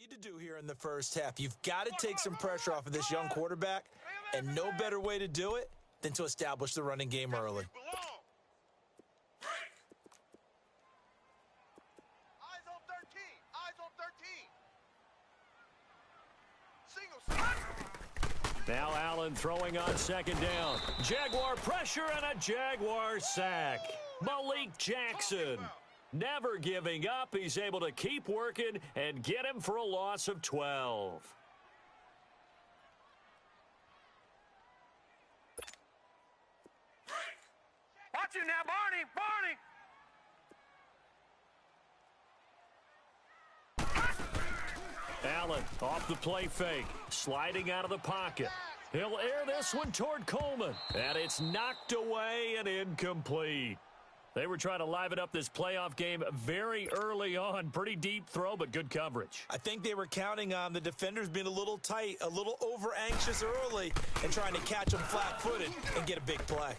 Need to do here in the first half. You've got to take some pressure off of this young quarterback, and no better way to do it than to establish the running game early. Eyes on 13. Eyes on 13. Single. Now Allen throwing on second down. Jaguar pressure and a Jaguar sack. Malik Jackson. Never giving up. He's able to keep working and get him for a loss of 12. Watch him now, Barney. Allen off the play fake. Sliding out of the pocket. He'll air this one toward Coleman. And it's knocked away and incomplete. They were trying to liven up this playoff game very early on. Pretty deep throw, but good coverage. I think they were counting on the defenders being a little tight, a little over-anxious early, and trying to catch them flat-footed and get a big play.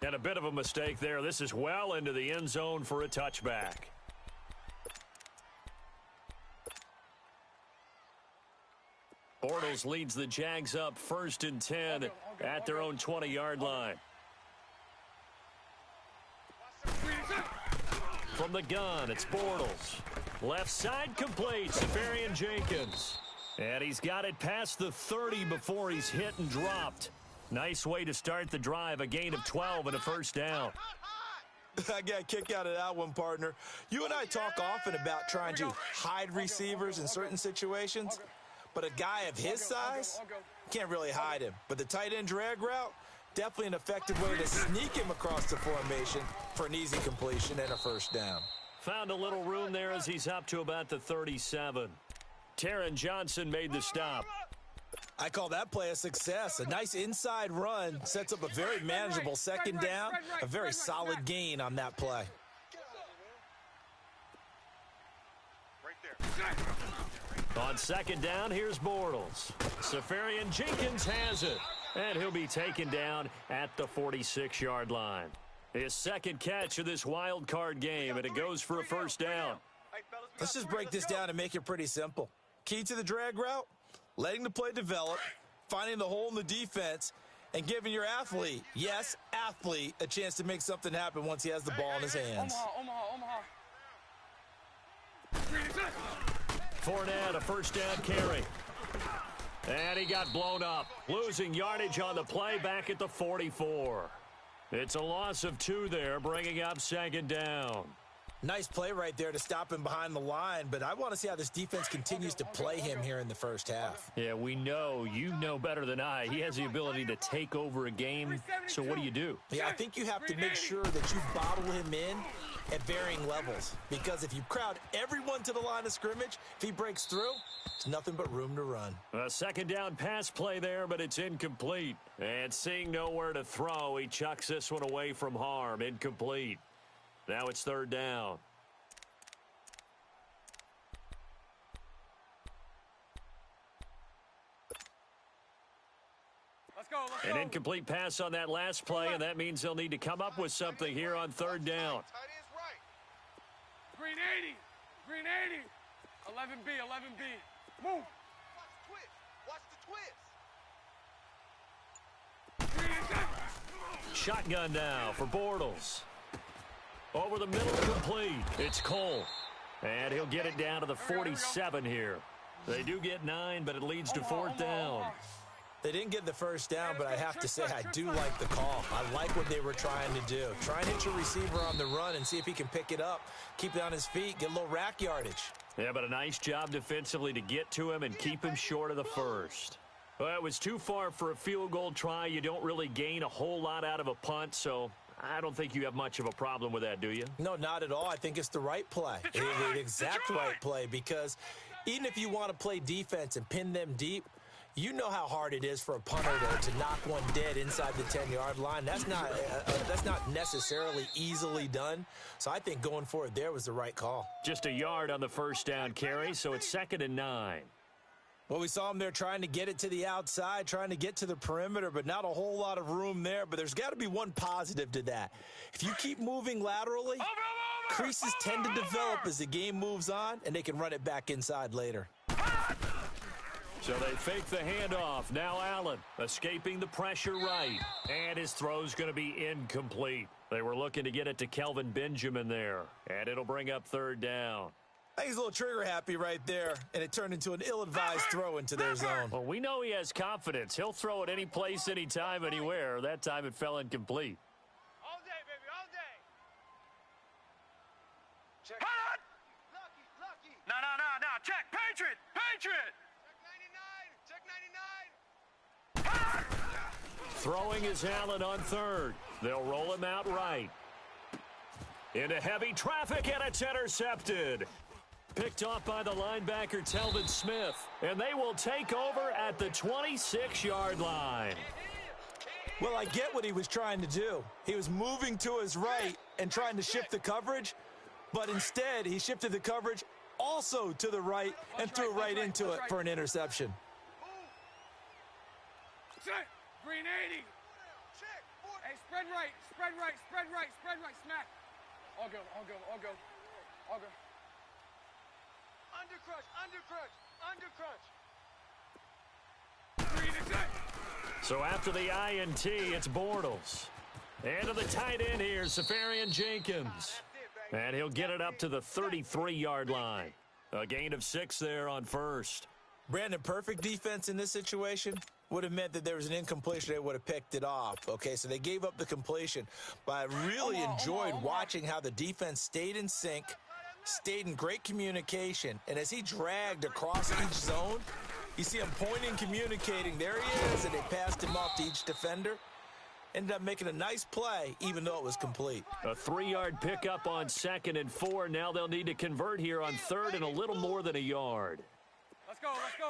And a bit of a mistake there. This is well into the end zone for a touchback. Bortles leads the Jags up 1st and 10 at their own 20-yard line. From the gun, it's Bortles. Left side complete, Safarian Jenkins. And he's got it past the 30 before he's hit and dropped. Nice way to start the drive, a gain of 12 and a first down. I got a kick out of that one, partner. You and I talk often about trying to hide receivers in certain situations. But a guy of his size, can't really hide him. But the tight end drag route, definitely an effective way to sneak him across the formation for an easy completion and a first down. Found a little room there as he's up to about the 37. Taron Johnson made the stop. I call that play a success. A nice inside run sets up a very manageable second down, a very solid gain on that play. Right there. On second down, here's Bortles. Safarian Jenkins has it. And he'll be taken down at the 46-yard line. His second catch of this wild card game, and it goes for a first down. Let's just break this down and make it pretty simple. Key to the drag route, letting the play develop, finding the hole in the defense, and giving your athlete, yes, athlete, a chance to make something happen once he has the ball in his hands. Omaha. Fournette, a first down carry. And he got blown up. Losing yardage on the play back at the 44. It's a loss of 2 there, bringing up second down. Nice play right there to stop him behind the line, but I want to see how this defense continues to play him here in the first half. Yeah, we know. You know better than I. He has the ability to take over a game, so what do? Yeah, I think you have to make sure that you bottle him in at varying levels, because if you crowd everyone to the line of scrimmage, if he breaks through, it's nothing but room to run. A second down pass play there, but it's incomplete. And seeing nowhere to throw, he chucks this one away from harm. Incomplete. Now it's third down. Let's go. An incomplete pass on that last play, and that means they'll need to come up with something here on third down. Tight end's right. Green 80. 11B. Move. Watch the twist. Shotgun now for Bortles. Over the middle, complete. It's Cole. And he'll get it down to the 47 here. They do get 9, but it leads to fourth down. They didn't get the first down, but I have to say I do like the call. I like what they were trying to do. Try and hit your receiver on the run and see if he can pick it up, keep it on his feet, get a little rack yardage. Yeah, but a nice job defensively to get to him and keep him short of the first. Well, it was too far for a field goal try. You don't really gain a whole lot out of a punt, so I don't think you have much of a problem with that, do you? No, not at all. I think it's the right play, the exact right play, because even if you want to play defense and pin them deep, you know how hard it is for a punter to knock one dead inside the 10-yard line. That's not necessarily easily done. So I think going for it there was the right call. Just a yard on the first down carry, so it's 2nd and 9. Well, we saw him there trying to get it to the outside, trying to get to the perimeter, but not a whole lot of room there. But there's got to be one positive to that. If you keep moving laterally, Creases tend to develop as the game moves on, and they can run it back inside later. So they fake the handoff. Now Allen escaping the pressure right. And his throw's going to be incomplete. They were looking to get it to Kelvin Benjamin there. And it'll bring up third down. I think he's a little trigger happy right there, and it turned into an ill-advised throw into their zone. Well, we know he has confidence. He'll throw it any place, anytime, anywhere. That time it fell incomplete. All day, baby, all day. Check. Lucky. No. Check. Patriot. Check 99. Throwing is Allen on third. They'll roll him out right. Into heavy traffic, and it's intercepted. Picked off by the linebacker, Telvin Smith. And they will take over at the 26-yard line. Well, I get what he was trying to do. He was moving to his right and trying to shift the coverage, but instead he shifted the coverage also to the right and threw right into it for an interception. Check. Green 80. Check. Hey, spread right. Smack. All go. Undercrunch. Green attack. So after the INT, it's Bortles. And to the tight end here, Safarian Jenkins. And he'll get it up to the 33-yard line. A gain of 6 there on first. Brandon, perfect defense in this situation would have meant that there was an incompletion. They would have picked it off. Okay, so they gave up the completion. But I really enjoyed watching how the defense stayed in sync, stayed in great communication. And as he dragged across each zone, you see him pointing, communicating. There he is, and they passed him off to each defender. Ended up making a nice play, even though it was complete. A 3-yard pickup on 2nd and 4. Now they'll need to convert here on 3rd and a little more than a yard. Let's go. Hey,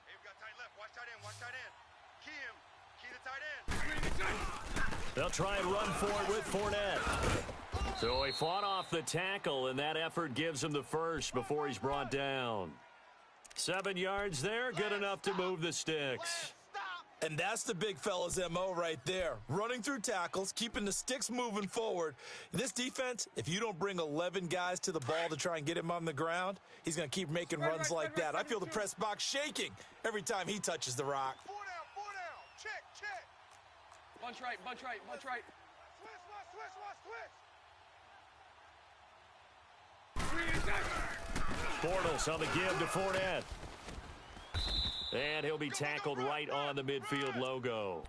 we got tight left. Watch tight end. Key the tight end. They'll try and run for it with Fournette. So he fought off the tackle, and that effort gives him the first before he's brought down. 7 yards there, good enough to move the sticks. And that's the big fella's MO right there. Running through tackles, keeping the sticks moving forward. This defense, if you don't bring 11 guys to the ball to try and get him on the ground, he's going to keep making runs like that. I feel the press box shaking every time he touches the rock. 4 down. Check. Bunch right. Switch. Bortles on the give to Fournette. And he'll be tackled right on the midfield logo.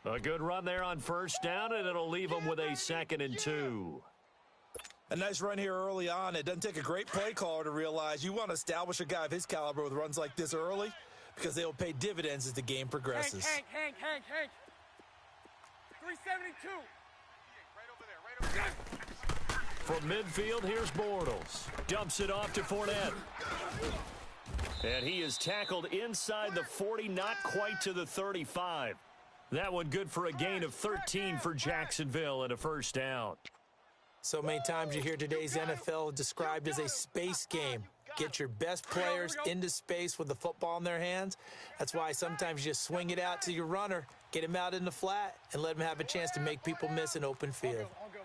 A good run there on first down, and it'll leave him with a 2nd and 2. A nice run here early on. It doesn't take a great play caller to realize you want to establish a guy of his caliber with runs like this early because they will pay dividends as the game progresses. Hank. 372. Right over there. From midfield, here's Bortles. Dumps it off to Fournette. And he is tackled inside the 40, not quite to the 35. That one good for a gain of 13 for Jacksonville and a first down. So many times you hear today's NFL described as a space game. Get your best players into space with the football in their hands. That's why sometimes you just swing it out to your runner, get him out in the flat, and let him have a chance to make people miss an open field. I'll go.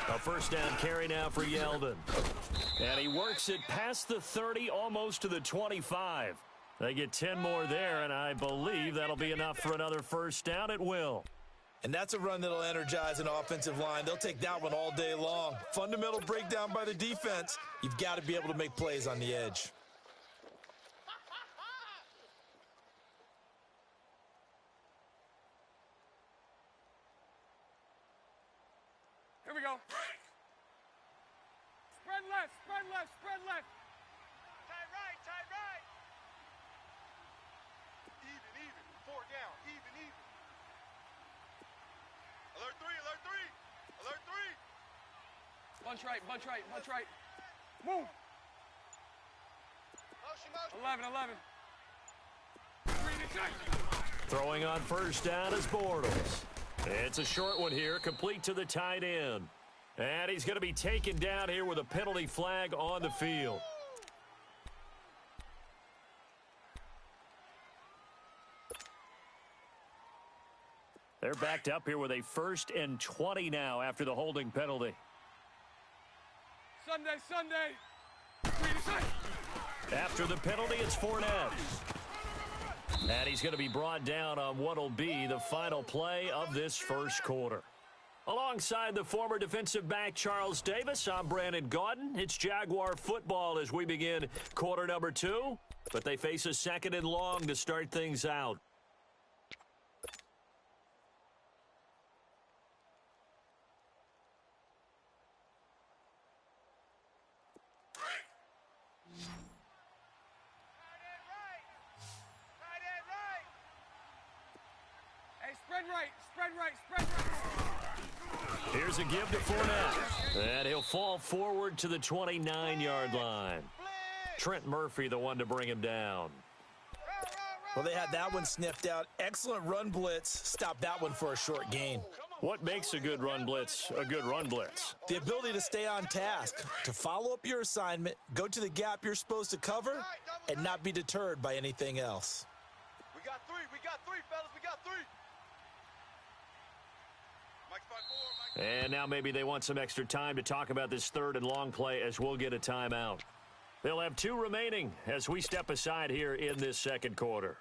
A first down carry now for Yeldon. And he works it past the 30, almost to the 25. They get 10 more there, and I believe that'll be enough for another first down. It will. And that's a run that'll energize an offensive line. They'll take that one all day long. Fundamental breakdown by the defense. You've got to be able to make plays on the edge. Here we go. Spread left. Tight right. Even. 4 down. Even. Alert three. Bunch right. Move. Motion. 11. Green attack. Throwing on first down is Bortles. It's a short one here, complete to the tight end. And he's going to be taken down here with a penalty flag on the field. They're backed up here with a 1st and 20 now after the holding penalty. Sunday. After the penalty, it's Fournette. And he's going to be brought down on what will be the final play of this first quarter. Alongside the former defensive back Charles Davis, I'm Brandon Gaudin. It's Jaguar football as we begin quarter number 2. But they face a 2nd and long to start things out. Spread right. Here's a give to Fournette. And he'll fall forward to the 29-yard line. Trent Murphy, the one to bring him down. Well, they had that one sniffed out. Excellent run blitz. Stop that one for a short gain. What makes a good run blitz a good run blitz? The ability to stay on task, to follow up your assignment, go to the gap you're supposed to cover, and not be deterred by anything else. We got three, fellas. We got 3. Mike's 5-4. And now maybe they want some extra time to talk about this 3rd and long play as we'll get a timeout. They'll have 2 remaining as we step aside here in this second quarter.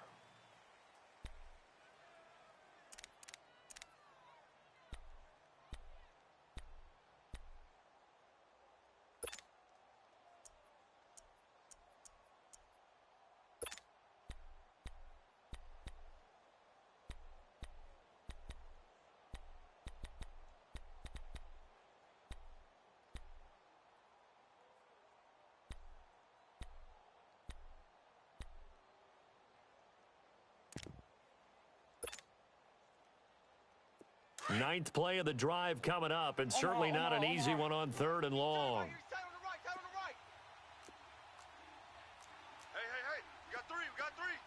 Ninth play of the drive coming up, and certainly not an easy one on 3rd and long. Hey. We got 3.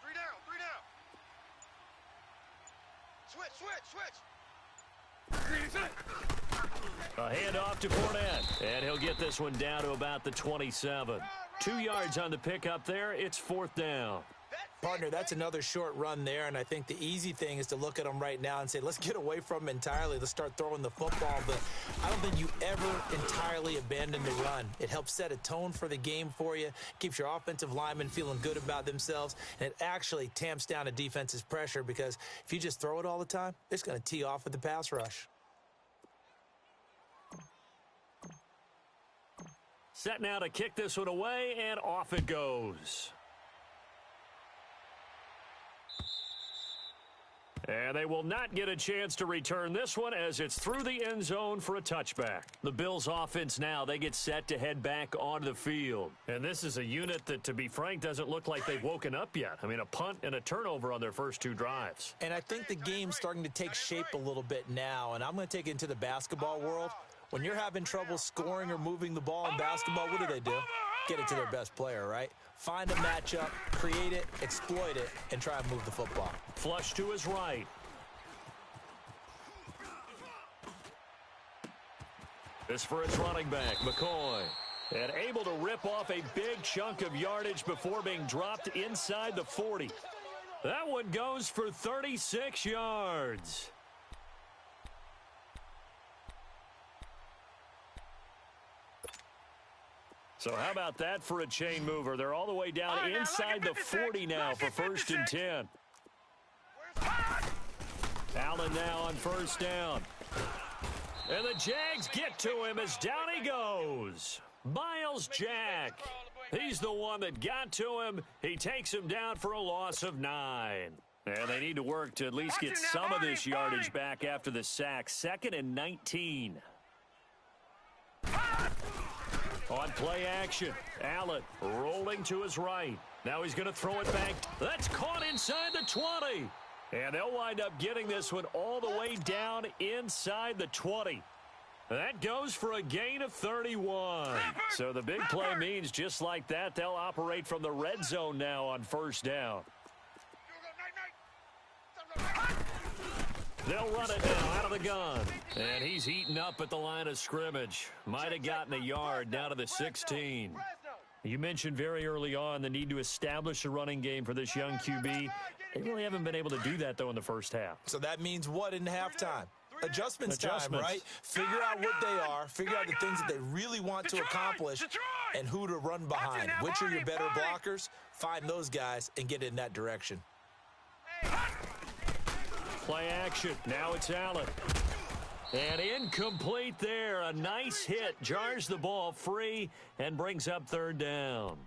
3 down. Switch. A handoff to Fournette, and he'll get this one down to about the 27. 2 yards on the pickup there. It's 4th down. Partner, that's another short run there, and I think the easy thing is to look at them right now and say, let's get away from them entirely. Let's start throwing the football, but I don't think you ever entirely abandon the run. It helps set a tone for the game for you, keeps your offensive linemen feeling good about themselves, and it actually tamps down a defense's pressure because if you just throw it all the time, it's going to tee off with the pass rush. Set now to kick this one away, and off it goes. And they will not get a chance to return this one as it's through the end zone for a touchback. The Bills offense now, they get set to head back onto the field. And this is a unit that, to be frank, doesn't look like they've woken up yet. I mean, a punt and a turnover on their first 2 drives. And I think the game's starting to take shape a little bit now, and I'm going to take it into the basketball world. When you're having trouble scoring or moving the ball in basketball, what do? Get it to their best player, right? Find a matchup, create it, exploit it, and try and move the football. Flush to his right. This for its running back, McCoy. And able to rip off a big chunk of yardage before being dropped inside the 40. That one goes for 36 yards. So how about that for a chain mover? They're all the way down inside the 40 now for 1st and 10. Allen now on 1st down. And the Jags get to him as down he goes. Myles Jack. He's the one that got to him. He takes him down for a loss of 9. And they need to work to at least get some of this yardage back after the sack. 2nd and 19. On play action, Allen rolling to his right. Now he's going to throw it back. That's caught inside the 20. And they'll wind up getting this one all the way down inside the 20. That goes for a gain of 31. So the big play means just like that, they'll operate from the red zone now on 1st down. They'll run it now out of the gun. And he's eaten up at the line of scrimmage. Might have gotten a yard down to the 16. You mentioned very early on the need to establish a running game for this young QB. They really haven't been able to do that, though, in the first half. So that means what in halftime? Adjustments time, right? Figure out what they are, figure out the things that they really want to accomplish, and who to run behind. Which are your better blockers? Find those guys and get in that direction. Play action. Now it's Allen. And incomplete there. A nice hit. Jars the ball free and brings up third down.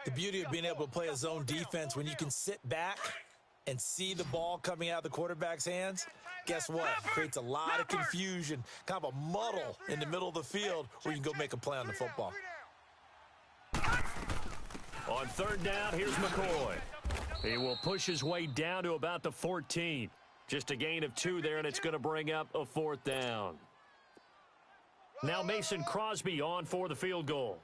The beauty of being able to play a zone defense when you can sit back and see the ball coming out of the quarterback's hands, guess what? Creates a lot of confusion, kind of a muddle in the middle of the field where you can go make a play on the football. On third down, here's McCoy. He will push his way down to about the 14. Just a gain of 2 there, and it's going to bring up a fourth down. Now Mason Crosby on for the field goal.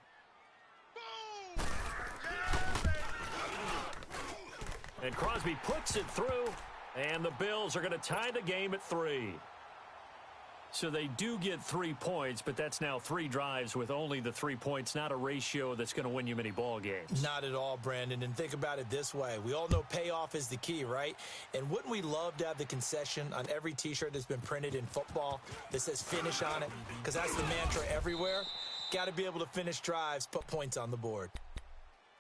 And Crosby puts it through, and the Bills are going to tie the game at 3. So they do get 3 points, but that's now 3 drives with only the 3 points, not a ratio that's going to win you many ball games. Not at all, Brandon. And think about it this way. We all know payoff is the key, right? And wouldn't we love to have the concession on every T-shirt that's been printed in football that says finish on it? Because that's the mantra everywhere. Got to be able to finish drives, put points on the board.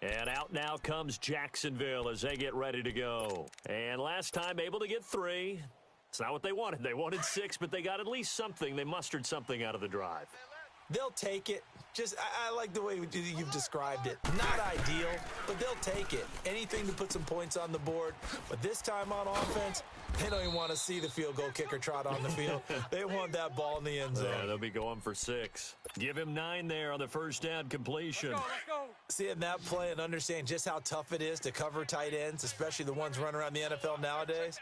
And out now comes Jacksonville as they get ready to go. And last time able to get 3. It's not what they wanted. They wanted 6, but they got at least something. They mustered something out of the drive. They'll take it. I like the way you've described it. Not ideal, but they'll take it. Anything to put some points on the board. But this time on offense, they don't even want to see the field goal kicker trot on the field. They want that ball in the end zone. Yeah, they'll be going for 6. Give him 9 there on the first down completion. Let's go. Seeing that play and understanding just how tough it is to cover tight ends, especially the ones running around the NFL nowadays,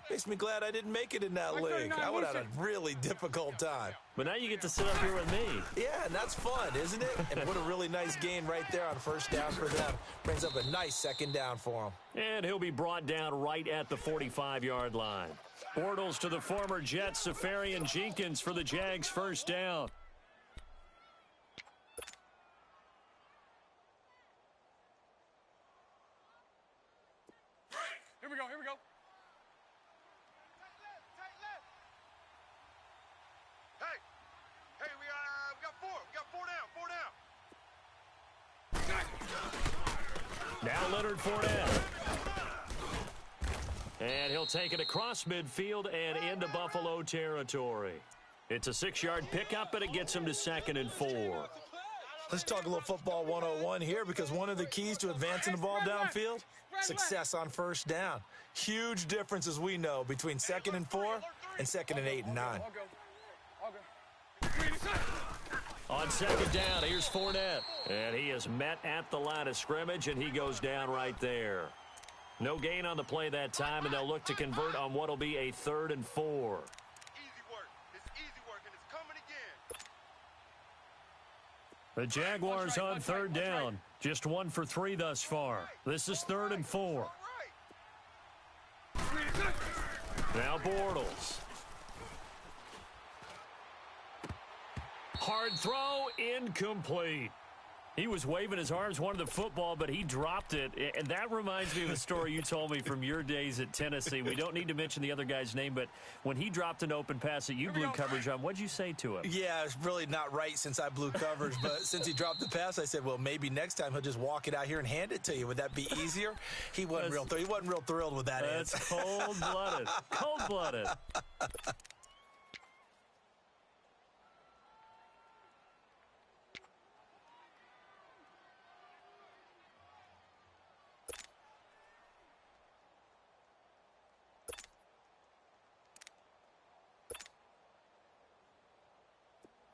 makes me glad I didn't make it in that league. I would have had a really difficult time. But now you get to sit up here with me. Yeah, and that's fun, isn't it? And what a really nice gain right there on first down for them. Brings up a nice second down for them. And he'll be brought down right at the 45-yard line. Bortles to the former Jets, Safarian Jenkins for the Jags first down. Here we go. Hey, we got 4. We got 4 down. Now Leonard Fournette. And he'll take it across midfield and into Buffalo territory. It's a 6-yard pickup, but it gets him to 2nd and 4. Let's talk a little football 101 here, because one of the keys to advancing the ball downfield, success on first down. Huge difference, as we know, between 2nd and 4 and 2nd and 8 and 9. I'll go. On second down, here's Fournette. And he is met at the line of scrimmage, and he goes down right there. No gain on the play that time, and they'll look to convert on what will be a 3rd and 4. Easy work. It's easy work, and it's coming again. The Jaguars on third down. Just 1 for 3 thus far. This is 3rd and 4. Now Bortles. Hard throw, incomplete. He was waving his arms, wanted the football, but he dropped it. And that reminds me of a story you told me from your days at Tennessee. We don't need to mention the other guy's name, but when he dropped an open pass that you blew coverage on, what'd you say to him? Yeah, it's really not right since I blew coverage, but since he dropped the pass, I said, well, maybe next time he'll just walk it out here and hand it to you. Would that be easier? He wasn't real thrilled with that That's answer. cold-blooded. Cold-blooded.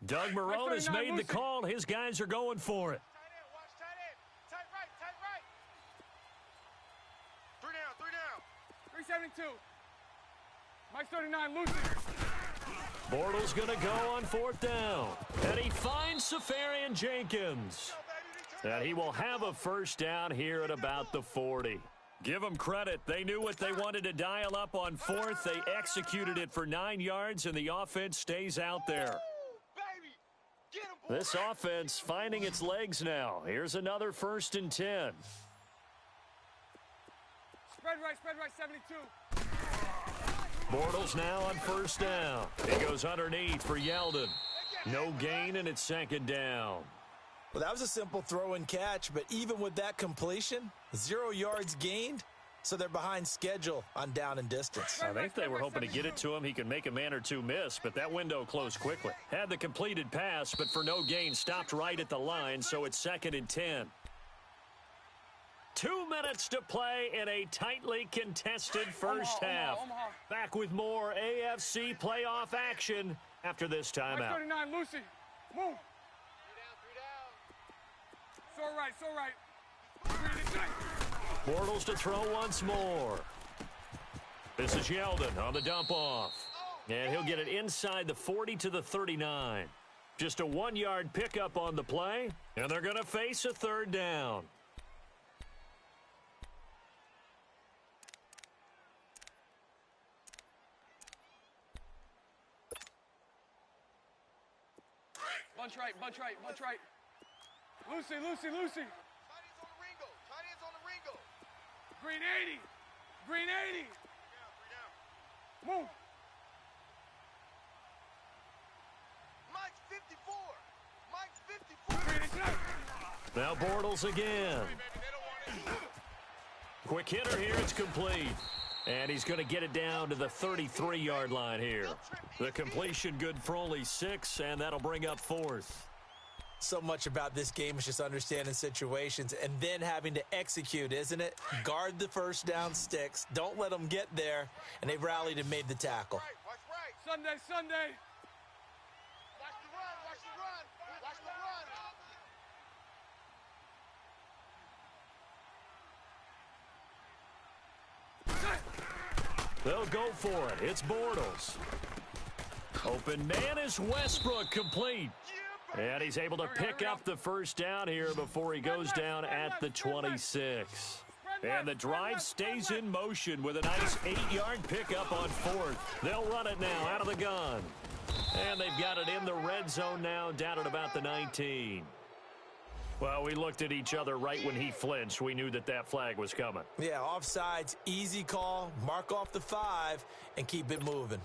Doug Marrone has made the call. His guys are going for it. Tight end, watch tight end. Tight right. 3 down. 372. Mike 39, Lucy. Bortles going to go on 4th down. And he finds Safarian Jenkins. And he will have a first down here at about the 40. Give them credit. They knew what they wanted to dial up on 4th. They executed it for 9 yards, and the offense stays out there. Baby, get him, This offense finding its legs now. Here's another 1st and 10. Spread right, 72. Bortles now on 1st down. It goes underneath for Yeldon. No gain, and it's 2nd down. Well, that was a simple throw and catch, but even with that completion, 0 yards gained, so they're behind schedule on down and distance. I think they were hoping to get it to him. He could make a man or two miss, but that window closed quickly. Had the completed pass, but for no gain, stopped right at the line, so it's 2nd and 10. 2 minutes to play in a tightly contested first half. Back with more AFC playoff action after this timeout. 39, Lucy. Move. 3 down. So right. Bortles to throw once more. This is Yeldon on the dump off. And he'll get it inside the 40 to the 39. Just a 1-yard pickup on the play, and they're going to face a 3rd down. Bunch right. Lucy. Tight ends on the Ringo. Green 80. 3 down. Move. Mike's 54. Now Bortles again. Quick hitter here. It's complete. And he's going to get it down to the 33-yard line here. The completion good for only 6, and that'll bring up 4th. So much about this game is just understanding situations and then having to execute, isn't it? Guard the 1st down sticks. Don't let them get there, and they've rallied and made the tackle. Watch right. Sunday. Watch the run. They'll go for it. It's Bortles. Open man is Westbrook, complete. And he's able to pick up the 1st down here before he goes down at the 26. And the drive stays in motion with a nice 8-yard pickup on 4th. They'll run it now out of the gun. And they've got it in the red zone now, down at about the 19. Well, we looked at each other right when he flinched. We knew that flag was coming. Yeah, offsides, easy call. Mark off the 5 and keep it moving.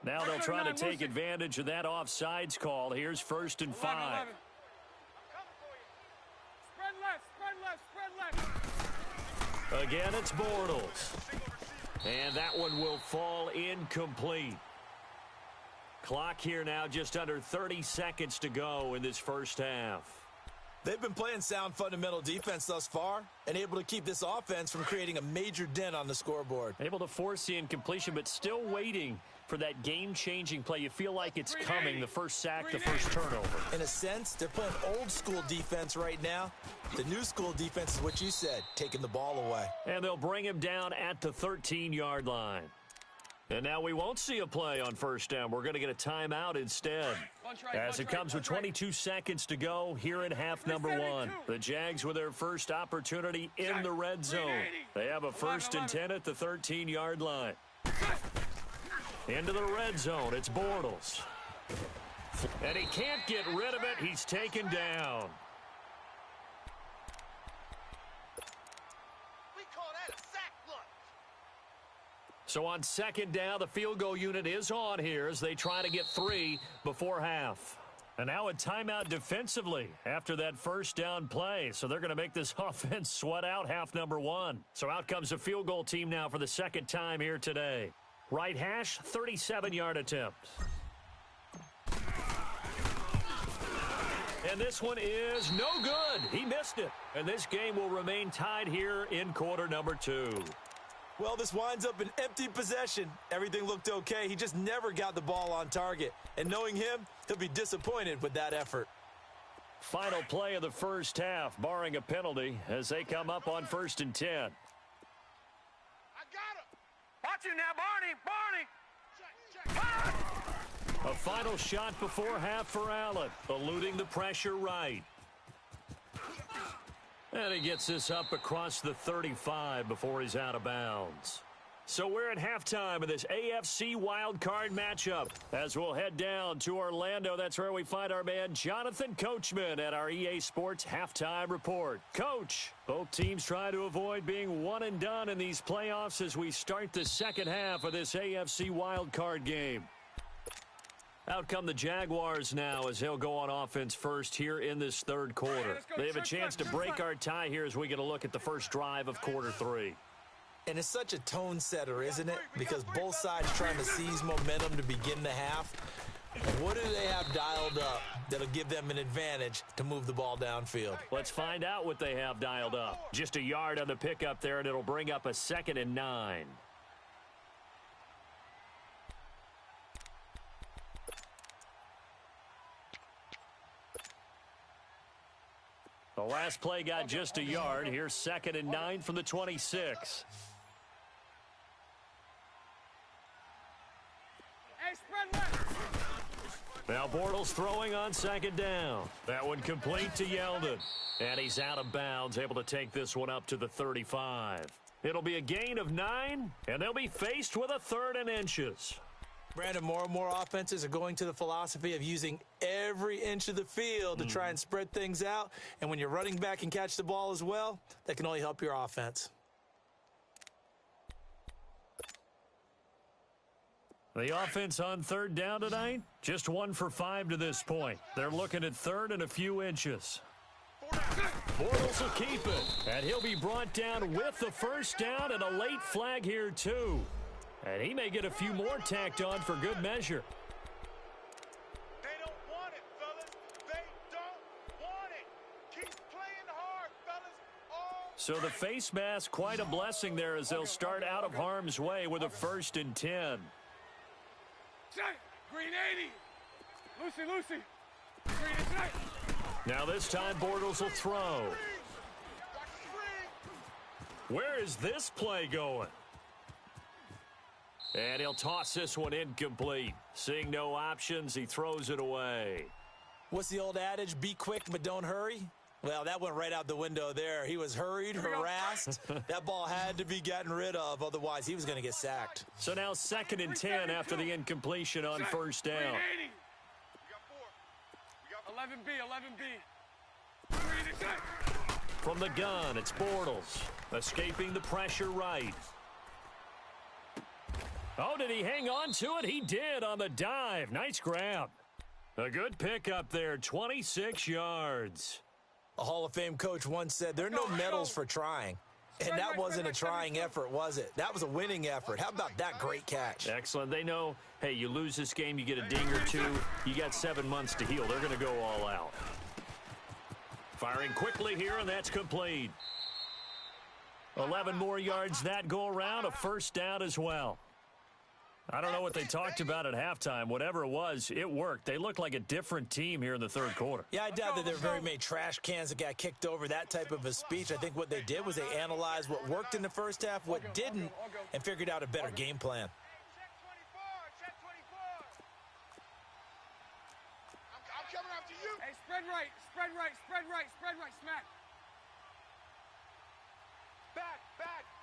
Now they'll try to take advantage of that offsides call. Here's 1st and 5. Spread left. Again, it's Bortles. And that one will fall incomplete. Clock here now, just under 30 seconds to go in this first half. They've been playing sound fundamental defense thus far and able to keep this offense from creating a major dent on the scoreboard. Able to force the incompletion, but still waiting for that game-changing play. You feel like it's coming, the first sack, the first turnover. In a sense, they're playing old-school defense right now. The new school defense is what you said, taking the ball away. And they'll bring him down at the 13-yard line. And now we won't see a play on 1st down. We're going to get a timeout instead. As it comes with 22 seconds to go here in half number 1. The Jags with their first opportunity in the red zone. They have a 1st and 10 at the 13-yard line. Into the red zone, it's Bortles. And he can't get rid of it. He's taken down. So on 2nd down, the field goal unit is on here as they try to get 3 before half. And now a timeout defensively after that 1st down play. So they're going to make this offense sweat out half number 1. So out comes the field goal team now for the 2nd time here today. Right hash, 37-yard attempt. And this one is no good. He missed it. And this game will remain tied here in quarter number 2. Well, this winds up an empty possession. Everything looked okay. He just never got the ball on target. And knowing him, he'll be disappointed with that effort. Final play of the first half, barring a penalty, as they come up on 1st and 10. I got him. Watch him now, Barney. Check. A final shot before half for Allen, eluding the pressure right. And he gets this up across the 35 before he's out of bounds. So we're at halftime of this AFC wildcard matchup. As we'll head down to Orlando, that's where we find our man Jonathan Coachman at our EA Sports Halftime Report. Coach, both teams try to avoid being one and done in these playoffs as we start the second half of this AFC wildcard game. Out come the Jaguars now as they'll go on offense first here in this third quarter. They have a chance to break our tie here as we get a look at the first drive of quarter three. And it's such a tone setter, isn't it? Because both sides trying to seize momentum to begin the half. What do they have dialed up that'll give them an advantage to move the ball downfield? Let's find out what they have dialed up. Just a yard on the pickup there, and it'll bring up a 2nd and 9. The last play got just a yard. Here's 2nd and 9 from the 26. Now Bortles throwing on 2nd down. That one complete to Yeldon. And he's out of bounds, able to take this one up to the 35. It'll be a gain of 9, and they'll be faced with a 3rd and inches. Brandon, more and more offenses are going to the philosophy of using every inch of the field to try and spread things out. And when you're running back and catch the ball as well, that can only help your offense. The offense on 3rd down tonight, just 1 for 5 to this point. They're looking at 3rd and a few inches. Bortles will keep it, and he'll be brought down with the first down and a late flag here too. And he may get a few more tacked on for good measure. They don't want it, fellas. They don't want it. Keep playing hard, fellas. So the face mask, quite a blessing there as they'll start out of harm's way with a 1st and 10. Green 80. Lucy. Green is right. Now this time Bortles will throw. Where is this play going? And he'll toss this one incomplete. Seeing no options, he throws it away. What's the old adage? Be quick, but don't hurry. Well, that went right out the window there. He was hurried, harassed. That ball had to be gotten rid of, otherwise he was going to get sacked. So now 2nd and 10 after the incompletion on 1st down. 11B. From the gun, it's Bortles. Escaping the pressure right. Oh, did he hang on to it? He did on the dive. Nice grab. A good pickup there, 26 yards. A Hall of Fame coach once said, there are no medals for trying. And that wasn't a trying effort, was it? That was a winning effort. How about that great catch? Excellent. They know, hey, you lose this game, you get a ding or two. You got 7 months to heal. They're going to go all out. Firing quickly here, and that's complete. 11 more yards that go around, a 1st down as well. I don't know what they talked about at halftime. Whatever it was, it worked. They looked like a different team here in the 3rd quarter. Yeah, I doubt that there were very many trash cans that got kicked over, that type of a speech. I think what they did was they analyzed what worked in the first half, what didn't, and figured out a better game plan. Check 24. I'm coming after you. Hey, spread right, smack.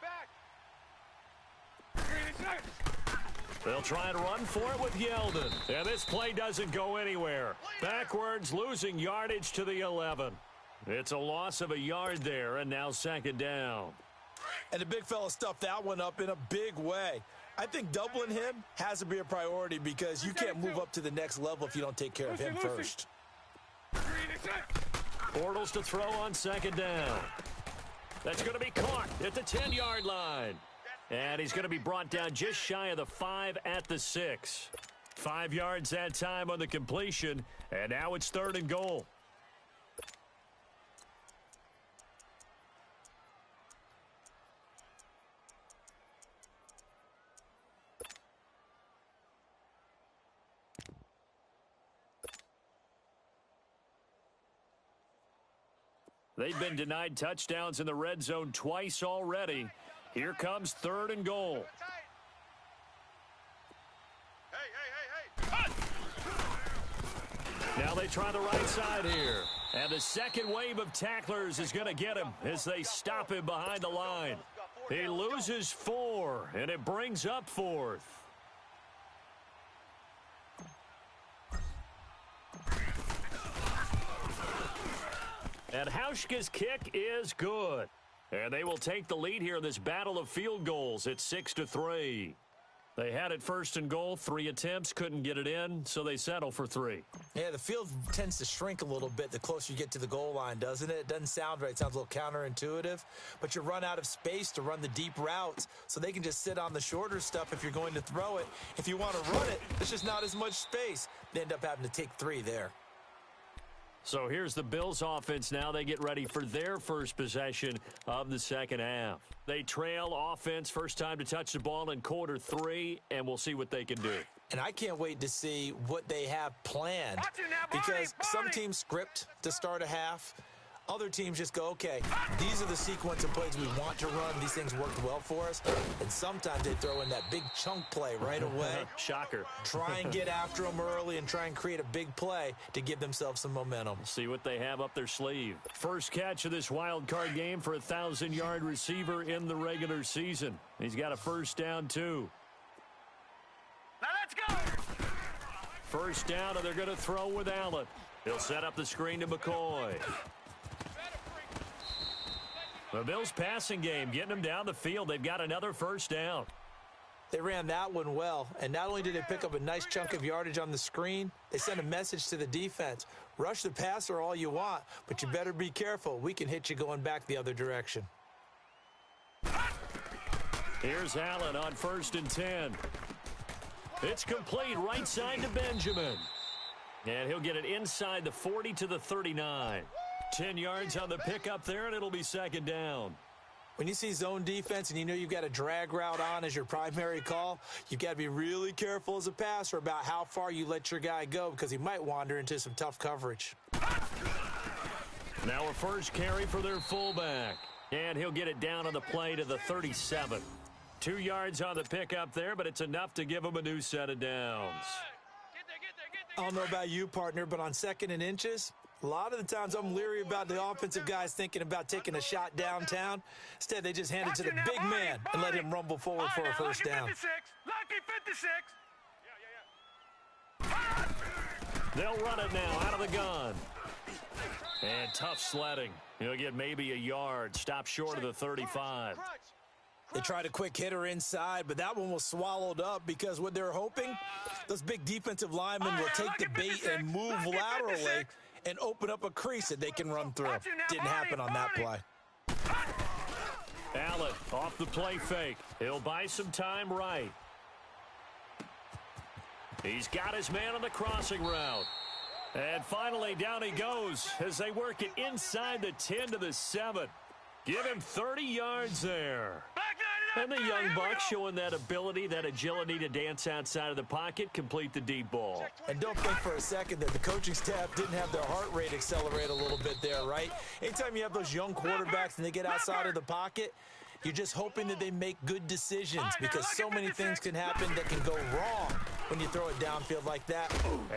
Back. Green is right. They'll try and run for it with Yeldon. And this play doesn't go anywhere. Backwards, losing yardage to the 11. It's a loss of a yard there, and now 2nd down. And the big fella stuffed that one up in a big way. I think doubling him has to be a priority because you can't move up to the next level if you don't take care of him first. Bortles to throw on 2nd down. That's going to be caught at the 10-yard line. And he's going to be brought down just shy of the 5 at the 6. 5 yards that time on the completion, and now it's 3rd and goal. They've been denied touchdowns in the red zone twice already. Here comes 3rd and goal. Hey. Now they try the right side here. And the second wave of tacklers is going to get him as they stop him behind the line. He loses 4, and it brings up 4th. And Hauschka's kick is good. And they will take the lead here in this battle of field goals at 6-3. They had it first and goal, 3 attempts, couldn't get it in, so they settle for 3. Yeah, the field tends to shrink a little bit the closer you get to the goal line, doesn't it? It doesn't sound right. It sounds a little counterintuitive. But you run out of space to run the deep routes, so they can just sit on the shorter stuff if you're going to throw it. If you want to run it, there's just not as much space. They end up having to take 3 there. So here's the Bills offense now. They get ready for their first possession of the second half. They trail offense, first time to touch the ball in quarter 3, and we'll see what they can do. And I can't wait to see what they have planned, because some teams script to start a half. Other teams just go, okay, these are the sequence of plays we want to run. These things worked well for us. And sometimes they throw in that big chunk play right away. Shocker. Try and get after them early and try and create a big play to give themselves some momentum. See what they have up their sleeve. First catch of this wild card game for a 1,000-yard receiver in the regular season. He's got a first down, too. Now let's go. First down, and they're going to throw with Allen. He'll set up the screen to McCoy. The Bills' passing game, getting them down the field. They've got another first down. They ran that one well, and not only did they pick up a nice chunk of yardage on the screen, they sent a message to the defense. Rush the passer all you want, but you better be careful. We can hit you going back the other direction. Here's Allen on 1st and 10. It's complete right side to Benjamin. And he'll get it inside the 40 to the 39. 10 yards on the pickup there, and it'll be second down. When you see zone defense and you know you've got a drag route on as your primary call, you've got to be really careful as a passer about how far you let your guy go, because he might wander into some tough coverage. Now a first carry for their fullback. And he'll get it down on the play to the 37. 2 yards on the pickup there, but it's enough to give him a new set of downs. I don't know about you, partner, but on 2nd and inches, a lot of the times I'm leery about the offensive guys thinking about taking a shot downtown. Instead, they just hand it to the big man and let him rumble forward for a first down. Lucky 56. They'll run it now out of the gun. And tough sledding. He'll get maybe a yard. Stop short of the 35. They tried a quick hitter inside, but that one was swallowed up, because what they're hoping, those big defensive linemen will take the bait and move laterally and open up a crease that they can run through. Didn't happen on that play. Allen off the play fake. He'll buy some time right. He's got his man on the crossing route. And finally, down he goes as they work it inside the 10 to the 7. Give him 30 yards there. And the young buck showing that ability, that agility to dance outside of the pocket, complete the deep ball. And don't think for a second that the coaching staff didn't have their heart rate accelerate a little bit there, right? Anytime you have those young quarterbacks and they get outside of the pocket, you're just hoping that they make good decisions, because so many things can happen that can go wrong when you throw it downfield like that.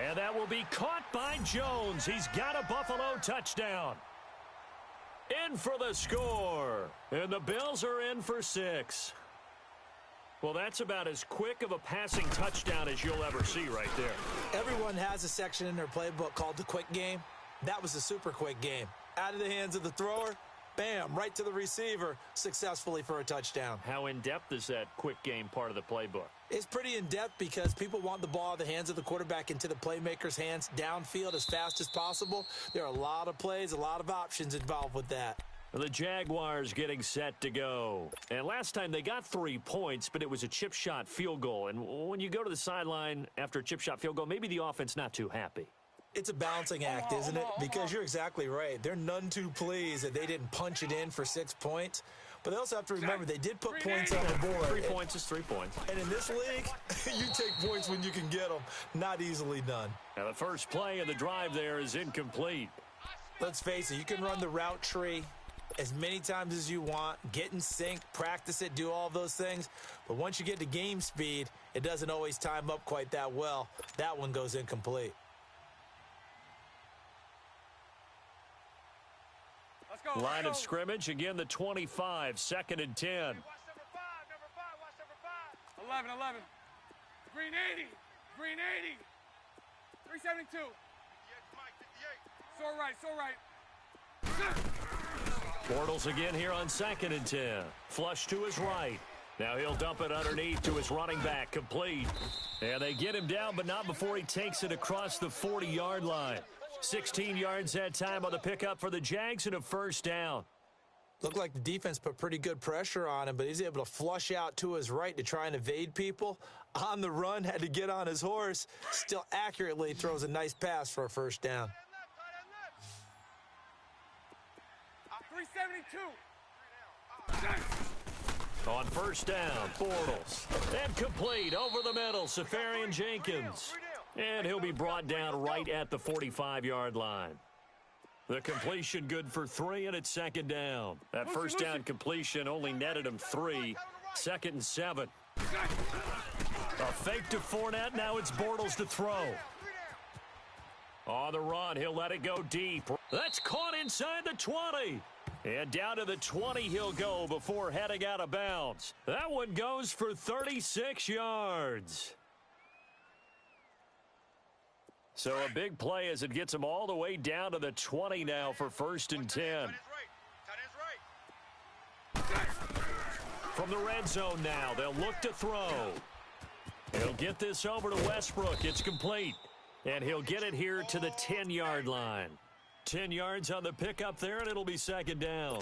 And that will be caught by Jones. He's got a Buffalo touchdown. In for the score. And the Bills are in for 6. Well, that's about as quick of a passing touchdown as you'll ever see right there. Everyone has a section in their playbook called the quick game. That was a super quick game. Out of the hands of the thrower, bam, right to the receiver, successfully for a touchdown. How in-depth is that quick game part of the playbook? It's pretty in-depth, because people want the ball out of the hands of the quarterback into the playmaker's hands downfield as fast as possible. There are a lot of plays, a lot of options involved with that. The Jaguars getting set to go. And last time they got 3 points, but it was a chip shot field goal. And when you go to the sideline after a chip shot field goal, maybe the offense not too happy. It's a balancing act, isn't it? Because you're exactly right. They're none too pleased that they didn't punch it in for 6 points. But they also have to remember they did put points on the board. 3 points is 3 points. And in this league, you take points when you can get them. Not easily done. Now the first play of the drive there is incomplete. Let's face it, you can run the route tree as many times as you want, get in sync, practice it, do all those things. But once you get to game speed, it doesn't always time up quite that well. That one goes incomplete. Line of scrimmage, again the 25, 2nd and 10. 11. Green 80. Green 80. 372. 58, Mike, 58. So right. Bortles again here on 2nd and 10. Flush to his right. Now he'll dump it underneath to his running back. Complete. And they get him down, but not before he takes it across the 40-yard line. 16 yards that time on the pickup for the Jags and a first down. Looked like the defense put pretty good pressure on him, but he's able to flush out to his right to try and evade people. On the run, had to get on his horse. Still accurately throws a nice pass for a first down. 372. On first down, Bortles. And complete over the middle, Safarian Jenkins. And he'll be brought down right at the 45-yard line. The completion good for 3, and it's 2nd down. That first down completion only netted him 3. 2nd and 7. A fake to Fournette. Now it's Bortles to throw. On the run, he'll let it go deep. That's caught inside the 20. And down to the 20 he'll go before heading out of bounds. That one goes for 36 yards. So a big play as it gets him all the way down to the 20 now for 1st and 10. From the red zone now, they'll look to throw. He'll get this over to Westbrook. It's complete. And he'll get it here to the 10-yard line. 10 yards on the pickup there, and it'll be 2nd down.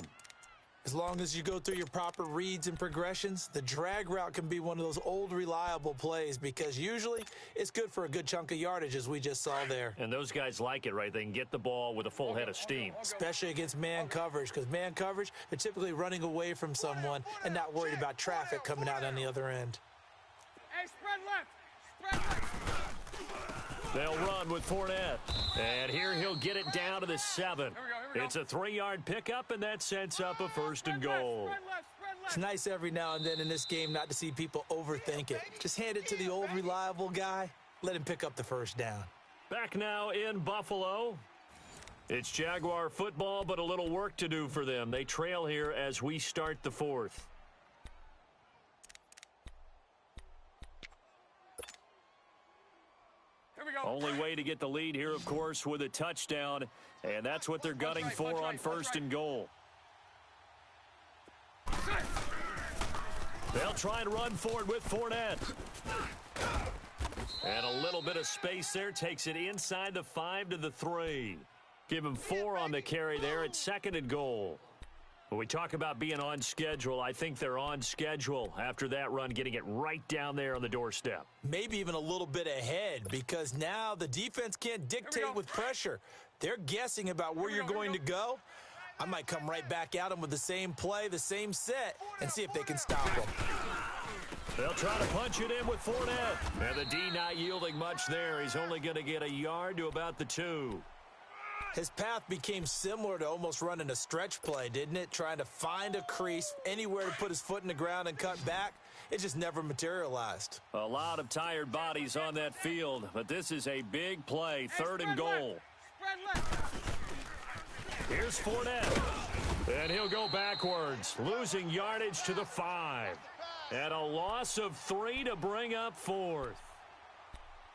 As long as you go through your proper reads and progressions, the drag route can be one of those old reliable plays because usually it's good for a good chunk of yardage as we just saw there. And those guys like it, right? They can get the ball with a full head of steam. Especially against man coverage, because man coverage, they're typically running away from someone and not worried about traffic coming out on the other end. Hey, spread left. They'll run with Fournette. And here he'll get it down to the 7. Here we go. It's a 3-yard pickup, and that sets up a 1st and goal. It's nice every now and then in this game not to see people overthink it. Just hand it to the old reliable guy. Let him pick up the first down. Back now in Buffalo. It's Jaguar football, but a little work to do for them. They trail here as we start the 4th. Only way to get the lead here, of course, with a touchdown, and that's what they're gunning for on 1st and goal. They'll try and run for it with Fournette. And a little bit of space there takes it inside the 5 to the 3. Give him 4 on the carry there at 2nd and goal. When we talk about being on schedule, I think they're on schedule after that run, getting it right down there on the doorstep. Maybe even a little bit ahead because now the defense can't dictate with pressure. They're guessing about where you're going to go. I might come right back at them with the same play, the same set, and see if they can stop them. They'll try to punch it in with Fournette. And the D not yielding much there. He's only going to get a yard to about the 2. His path became similar to almost running a stretch play, didn't it? Trying to find a crease, anywhere to put his foot in the ground and cut back. It just never materialized. A lot of tired bodies on that field, but this is a big play, 3rd and goal. Here's Fournette, and he'll go backwards, losing yardage to the 5. And a loss of 3 to bring up 4th.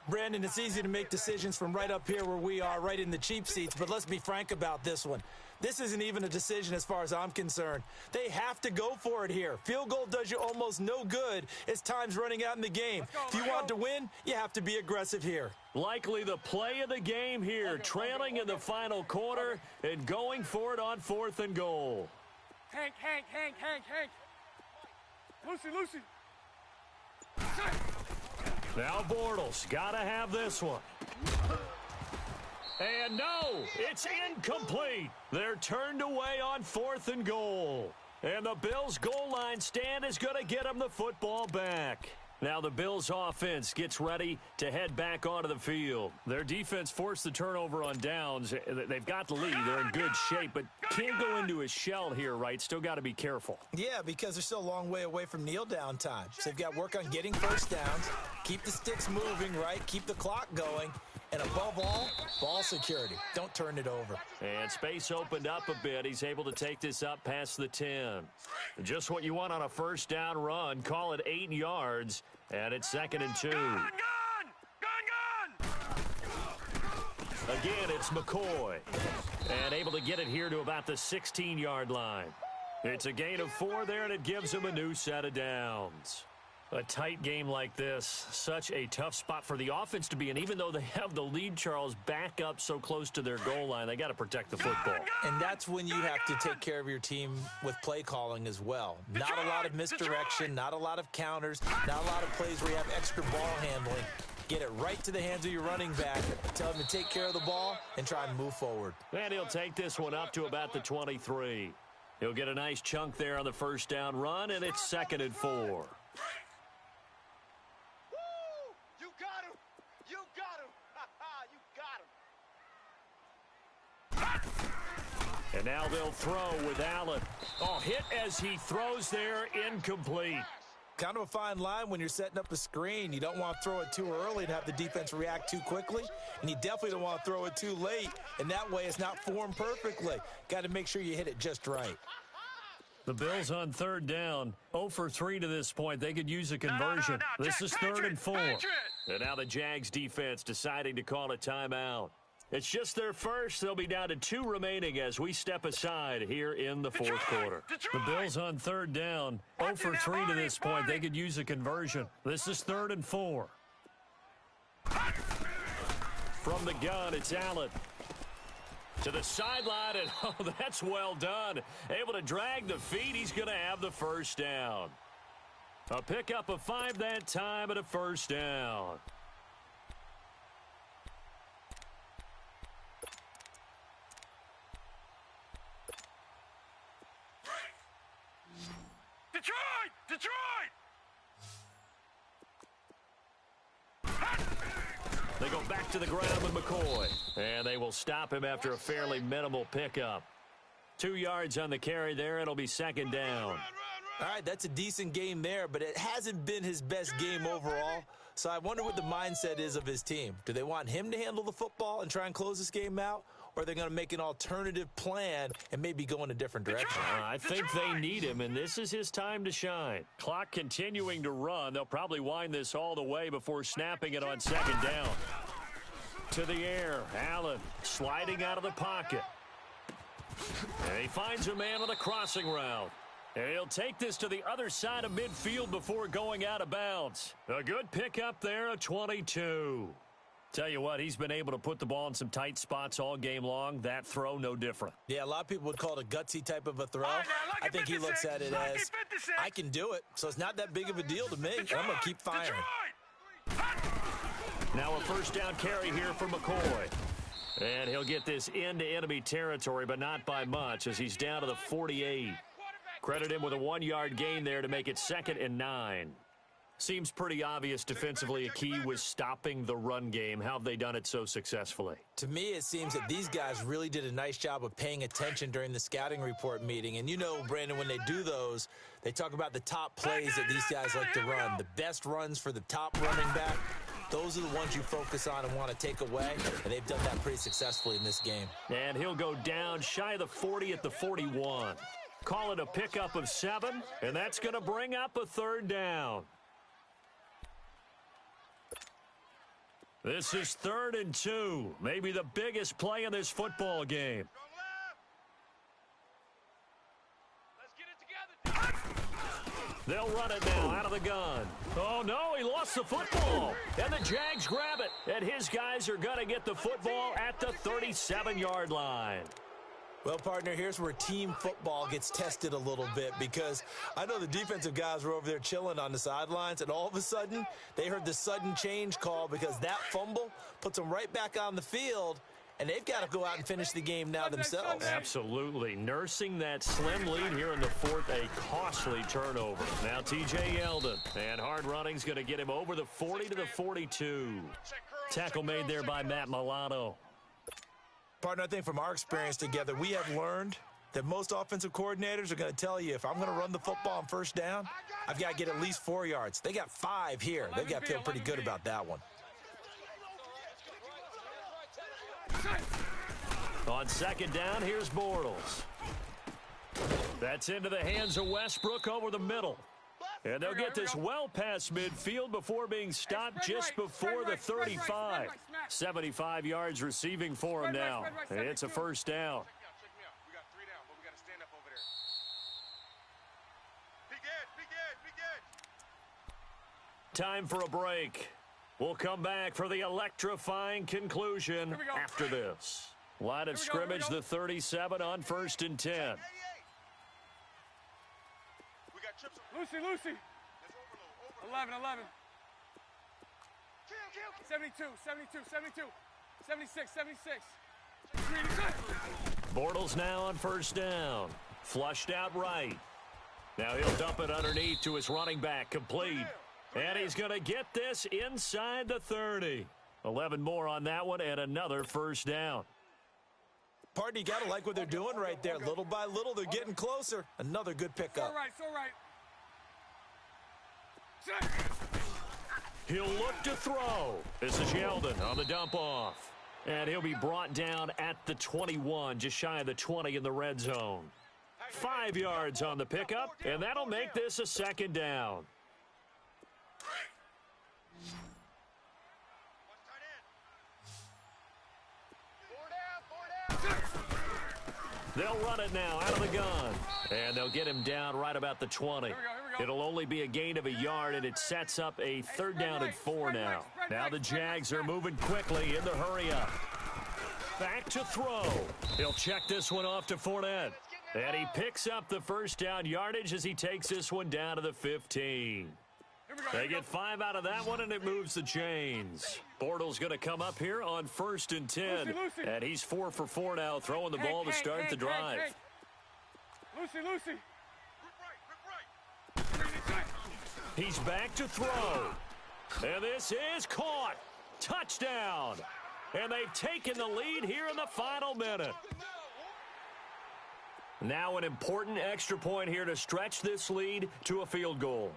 Brandon, it's easy to make decisions from right up here where we are, right in the cheap seats, but let's be frank about this one. This isn't even a decision as far as I'm concerned. They have to go for it here. Field goal does you almost no good as time's running out in the game. If you want to win, you have to be aggressive here. Likely the play of the game here, trailing in the final quarter and going for it on 4th and goal. Hank. Lucy. Now Bortles, gotta have this one. And no, it's incomplete. They're turned away on 4th and goal. And the Bills' goal line stand is going to get them the football back. Now the Bills' offense gets ready to head back onto the field. Their defense forced the turnover on downs. They've got the lead. They're in good shape, but can't go into a shell here, right? Still got to be careful. Yeah, because they're still a long way away from kneel-down time. So they've got to work on getting first downs, keep the sticks moving, right? Keep the clock going, And above all, ball security. Don't turn it over. And space opened up a bit. He's able to take this up past the 10. Just what you want on a first down run. Call it 8 yards, and it's 2nd and 2. Gun! Again, it's McCoy. And able to get it here to about the 16-yard line. It's a gain of 4 there, and it gives him a new set of downs. A tight game like this, such a tough spot for the offense to be in. Even though they have the lead, Charles, back up so close to their goal line, they got to protect the football. And that's when you have to take care of your team with play calling as well. Not a lot of misdirection, not a lot of counters, not a lot of plays where you have extra ball handling. Get it right to the hands of your running back. Tell him to take care of the ball and try and move forward. And he'll take this one up to about the 23. He'll get a nice chunk there on the first down run, and it's 2nd and 4. You got him! You got him! You got him! And now they'll throw with Allen. Oh, hit as he throws there, incomplete. Kind of a fine line when you're setting up a screen. You don't want to throw it too early and have the defense react too quickly. And you definitely don't want to throw it too late. And that way it's not formed perfectly. Got to make sure you hit it just right. The Bills on 3rd down. 0 for 3 to this point. They could use a conversion. No. This is 3rd and 4. Patriot. And now the Jags defense deciding to call a timeout. It's just their first. They'll be down to 2 remaining as we step aside here in the 4th quarter. The Bills on 3rd down. 0 for 3 to this point. They could use a conversion. This is 3rd and 4. From the gun, it's Allen. To the sideline, and oh, that's well done. Able to drag the feet. He's going to have the first down. A pickup of 5 that time and a first down. Detroit! They go back to the ground with McCoy. And they will stop him after a fairly minimal pickup. 2 yards on the carry there. It'll be 2nd down. All right, that's a decent game there, but it hasn't been his best game overall. So I wonder what the mindset is of his team. Do they want him to handle the football and try and close this game out? Or are they going to make an alternative plan and maybe go in a different direction? I think they need him, and this is his time to shine. Clock continuing to run. They'll probably wind this all the way before snapping it on 2nd down. To the air, Allen sliding out of the pocket. And he finds a man on the crossing route. And he'll take this to the other side of midfield before going out of bounds. A good pickup there, a 22. Tell you what, he's been able to put the ball in some tight spots all game long. That throw, no different. Yeah, a lot of people would call it a gutsy type of a throw. I think he looks at it as, I can do it, so it's not that big of a deal to me, and I'm going to keep firing. Now a first down carry here for McCoy. And he'll get this into enemy territory, but not by much as he's down to the 48. Credit him with a 1-yard gain there to make it 2nd and 9. Seems pretty obvious defensively a key was stopping the run game. How have they done it so successfully? To me, it seems that these guys really did a nice job of paying attention during the scouting report meeting. And you know, Brandon, when they do those, they talk about the top plays that these guys like to run. The best runs for the top running back, those are the ones you focus on and want to take away. And they've done that pretty successfully in this game. And he'll go down shy of the 40 at the 41. Call it a pickup of 7, and that's going to bring up a 3rd down. This is 3rd and 2, maybe the biggest play in this football game. They'll run it now out of the gun. Oh, no, he lost the football. And the Jags grab it. And his guys are going to get the football at the 37-yard line. Well, partner, here's where team football gets tested a little bit because I know the defensive guys were over there chilling on the sidelines, and all of a sudden they heard the sudden change call because that fumble puts them right back on the field, and they've got to go out and finish the game now themselves. Absolutely. Nursing that slim lead here in the 4th, a costly turnover. Now T.J. Yeldon, and hard running's going to get him over the 40 to the 42. Tackle made there by Matt Milano. Partner, I think from our experience together, we have learned that most offensive coordinators are going to tell you if I'm going to run the football on first down, I've got to get at least 4 yards. They got 5 here. They've got to feel pretty good about that one. On second down, here's Bortles. That's into the hands of Westbrook over the middle. And they'll get this well past midfield before being stopped just before the 35. 75 yards receiving for him now. It's a first down. Check me out. We got 3 down, but we got to stand up over there. Big edge. Time for a break. We'll come back for the electrifying conclusion after this. Line of scrimmage, the 37 on 1st and 10. Lucy. 11. 72. 76. Bortles now on first down. Flushed out right. Now he'll dump it underneath to his running back, complete. And he's going to get this inside the 30. 11 more on that one and another first down. Partner, you got to like what they're doing right there. Little by little, they're getting closer. Another good pickup. It's all right. He'll look to throw. This is Yeldon on the dump off. And he'll be brought down at the 21, just shy of the 20 in the red zone. 5 yards on the pickup, and that'll make this a second down. They'll run it now out of the gun. And they'll get him down right about the 20. Here we go. It'll only be a gain of a yard, and it sets up a 3rd down and 4 now. Now the Jags are moving quickly in the hurry-up. Back to throw. He'll check this one off to Fournette. And he picks up the first down yardage as he takes this one down to the 15. They get 5 out of that one, and it moves the chains. Bortles going to come up here on 1st and 10. And he's 4 for 4 now, throwing the ball to start the drive. Lucy. He's back to throw. And this is caught. Touchdown. And they've taken the lead here in the final minute. Now an important extra point here to stretch this lead to a field goal.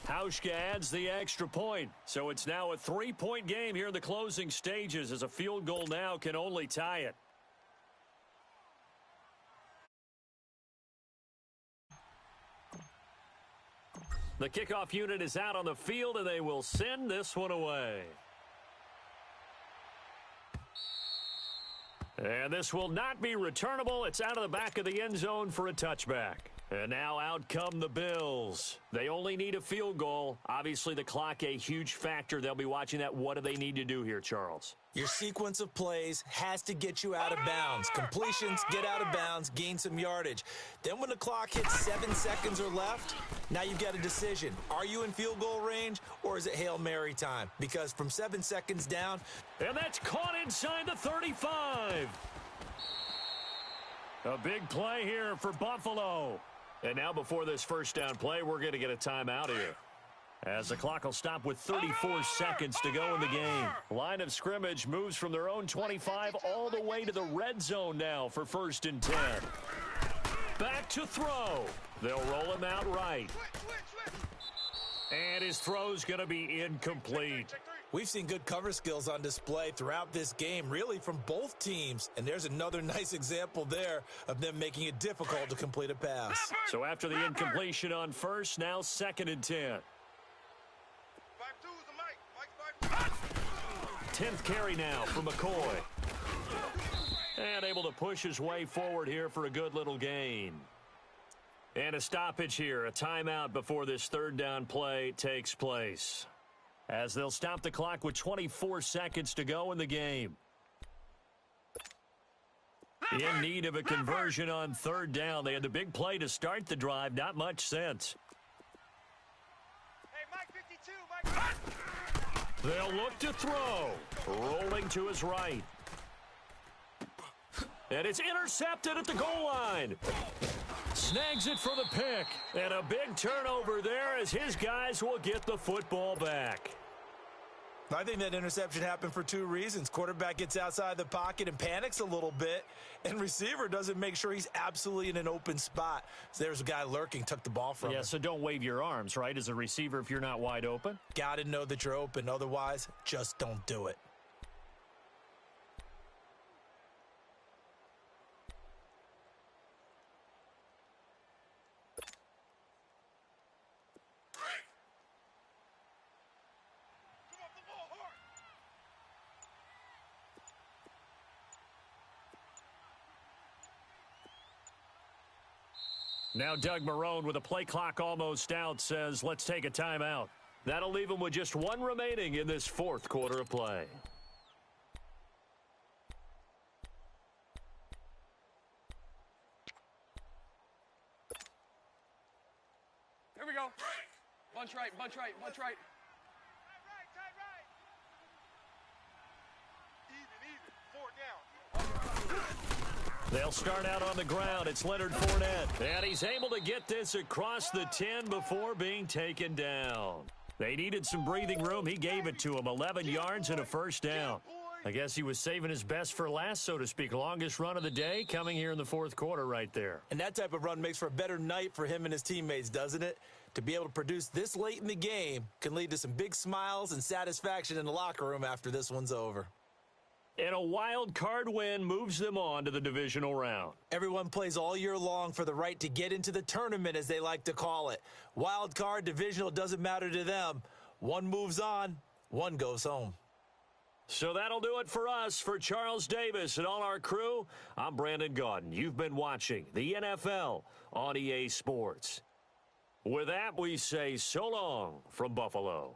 Hauschka adds the extra point. So it's now a 3-point game here in the closing stages, as a field goal now can only tie it. The kickoff unit is out on the field, and they will send this one away. And this will not be returnable. It's out of the back of the end zone for a touchback. And now out come the Bills. They only need a field goal. Obviously, the clock a huge factor. They'll be watching that. What do they need to do here, Charles? Your sequence of plays has to get you out of bounds. Completions, get out of bounds, gain some yardage. Then when the clock hits 7 seconds or left, now you've got a decision. Are you in field goal range, or is it Hail Mary time? Because from 7 seconds down... And that's caught inside the 35. A big play here for Buffalo. And now before this first down play, we're going to get a timeout here, as the clock will stop with 34 seconds to go in the game. Line of scrimmage moves from their own 25 all the way to the red zone now for 1st and 10. Back to throw. They'll roll him out right. And his throw's going to be incomplete. We've seen good cover skills on display throughout this game, really from both teams. And there's another nice example there of them making it difficult to complete a pass. So after the incompletion on first, now 2nd and 10. 10th carry now for McCoy. And able to push his way forward here for a good little gain. And a stoppage here, a timeout before this 3rd down play takes place, as they'll stop the clock with 24 seconds to go in the game. In need of a conversion on 3rd down. They had the big play to start the drive. Not much sense. Hey, Mike 52, Mike. They'll look to throw. Rolling to his right. And it's intercepted at the goal line. Snags it for the pick. And a big turnover there, as his guys will get the football back. I think that interception happened for two reasons. Quarterback gets outside the pocket and panics a little bit, and receiver doesn't make sure he's absolutely in an open spot. So there's a guy lurking, took the ball from him. Yeah, so don't wave your arms, right, as a receiver if you're not wide open? Got to know that you're open. Otherwise, just don't do it. Now Doug Marrone, with a play clock almost out, says, let's take a timeout. That'll leave him with just one remaining in this fourth quarter of play. Here we go. Bunch right, bunch right, bunch right. Tight right. Even. 4 down. They'll start out on the ground. It's Leonard Fournette. And he's able to get this across the 10 before being taken down. They needed some breathing room. He gave it to him. 11 yards and a first down. I guess he was saving his best for last, so to speak. Longest run of the day coming here in the fourth quarter right there. And that type of run makes for a better night for him and his teammates, doesn't it? To be able to produce this late in the game can lead to some big smiles and satisfaction in the locker room after this one's over. And a wild card win moves them on to the divisional round. Everyone plays all year long for the right to get into the tournament, as they like to call it. Wild card, divisional, doesn't matter to them. One moves on, one goes home. So that'll do it for us. For Charles Davis and all our crew, I'm Brandon Gaudin. You've been watching the NFL on EA Sports. With that, we say so long from Buffalo.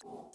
Go.